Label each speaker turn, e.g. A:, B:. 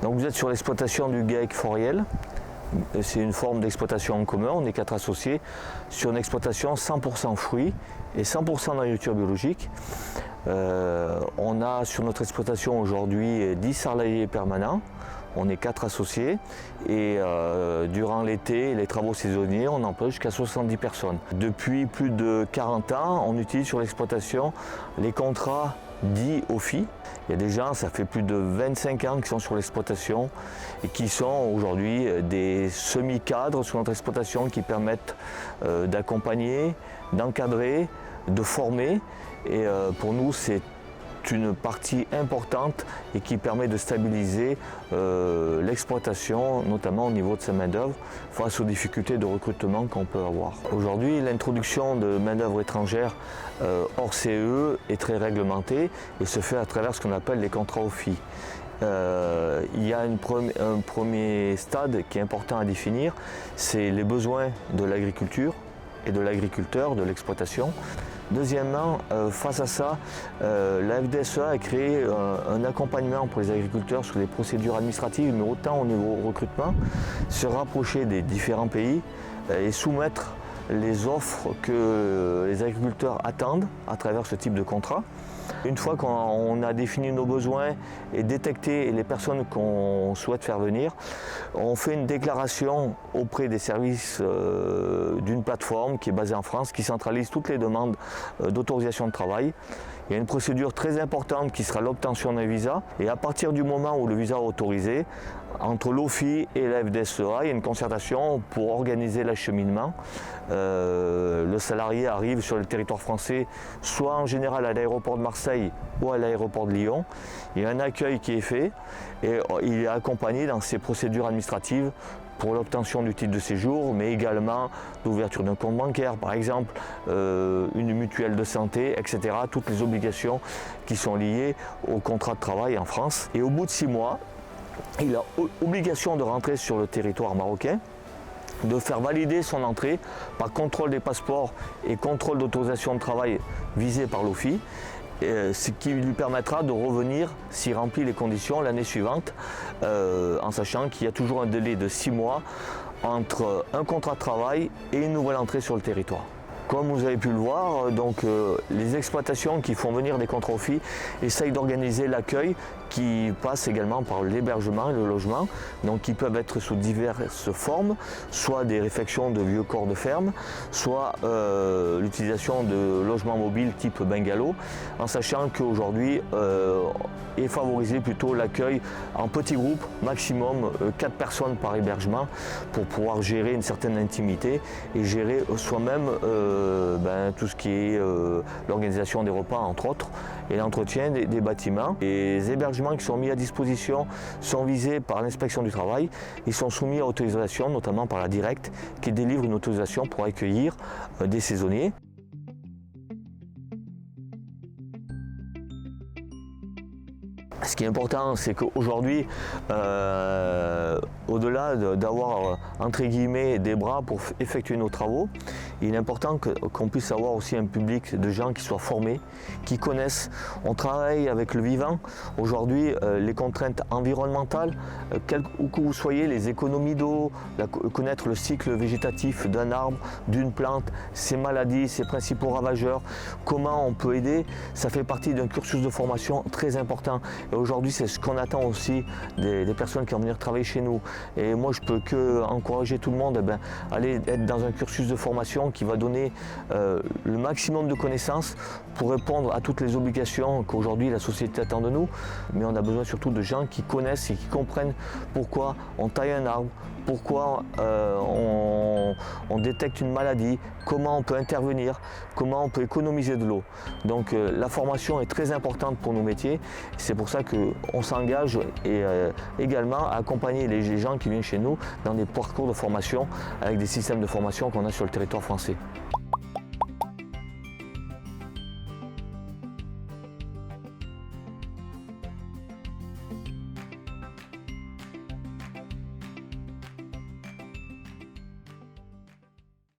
A: Donc vous êtes sur l'exploitation du GAEC Foriel. C'est une forme d'exploitation en commun, on est 4 associés sur une exploitation 100% fruits et 100% d'agriculture biologique. On a sur notre exploitation aujourd'hui 10 salariés permanents, on est 4 associés et durant l'été, les travaux saisonniers, on emploie jusqu'à 70 personnes. Depuis plus de 40 ans, on utilise sur l'exploitation les contrats dits OFI. Il y a des gens, ça fait plus de 25 ans qui sont sur l'exploitation et qui sont aujourd'hui des semi-cadres sur notre exploitation qui permettent d'accompagner, d'encadrer, de former. Et pour nous, c'est une partie importante et qui permet de stabiliser l'exploitation, notamment au niveau de sa main-d'œuvre, face aux difficultés de recrutement qu'on peut avoir. Aujourd'hui, l'introduction de main-d'œuvre étrangère hors CE est très réglementée et se fait à travers ce qu'on appelle les contrats OFI. Il y a un premier stade qui est important à définir, c'est les besoins de l'agriculture et de l'agriculteur, de l'exploitation. Deuxièmement, face à ça, la FDSEA a créé un accompagnement pour les agriculteurs sur les procédures administratives, mais autant au niveau recrutement, se rapprocher des différents pays et soumettre les offres que les agriculteurs attendent à travers ce type de contrat. Une fois qu'on a défini nos besoins et détecté les personnes qu'on souhaite faire venir, on fait une déclaration auprès des services d'une plateforme qui est basée en France, qui centralise toutes les demandes d'autorisation de travail. Il y a une procédure très importante qui sera l'obtention d'un visa et à partir du moment où le visa est autorisé, entre l'OFI et la FDSEA, il y a une concertation pour organiser l'acheminement. Le salarié arrive sur le territoire français, soit en général à l'aéroport de Marseille ou à l'aéroport de Lyon. Il y a un accueil qui est fait et il est accompagné dans ces procédures administratives pour l'obtention du titre de séjour, mais également l'ouverture d'un compte bancaire, par exemple, une mutuelle de santé, etc. Toutes les obligations qui sont liées au contrat de travail en France. Et au bout de 6 mois, il a obligation de rentrer sur le territoire marocain, de faire valider son entrée par contrôle des passeports et contrôle d'autorisation de travail visé par l'OFI, ce qui lui permettra de revenir, s'il remplit les conditions, l'année suivante, en sachant qu'il y a toujours un délai de 6 mois entre un contrat de travail et une nouvelle entrée sur le territoire. Comme vous avez pu le voir, donc, les exploitations qui font venir des contrats OFI essayent d'organiser l'accueil qui passe également par l'hébergement et le logement, donc qui peuvent être sous diverses formes, soit des réfections de vieux corps de ferme, soit l'utilisation de logements mobiles type bungalow, en sachant qu'aujourd'hui est favorisé plutôt l'accueil en petits groupes, maximum 4 personnes par hébergement, pour pouvoir gérer une certaine intimité et gérer soi-même tout ce qui est l'organisation des repas entre autres et l'entretien des bâtiments. Les hébergements qui sont mis à disposition sont visés par l'inspection du travail et sont soumis à autorisation, notamment par la Directe qui délivre une autorisation pour accueillir des saisonniers. Ce qui est important, c'est qu'aujourd'hui, au-delà d'avoir entre guillemets des bras pour effectuer nos travaux, il est important qu'on puisse avoir aussi un public de gens qui soient formés, qui connaissent. On travaille avec le vivant. Aujourd'hui, les contraintes environnementales, où que vous soyez, les économies d'eau, connaître le cycle végétatif d'un arbre, d'une plante, ses maladies, ses principaux ravageurs, comment on peut aider, ça fait partie d'un cursus de formation très important. Et aujourd'hui, c'est ce qu'on attend aussi des personnes qui vont venir travailler chez nous. Et moi, je peux que encourager tout le monde à aller être dans un cursus de formation qui va donner le maximum de connaissances pour répondre à toutes les obligations qu'aujourd'hui la société attend de nous. Mais on a besoin surtout de gens qui connaissent et qui comprennent pourquoi on taille un arbre, pourquoi on détecte une maladie, comment on peut intervenir, comment on peut économiser de l'eau. Donc la formation est très importante pour nos métiers. C'est pour ça qu'on s'engage et également à accompagner les gens qui viennent chez nous dans des parcours de formation avec des systèmes de formation qu'on a sur le territoire français.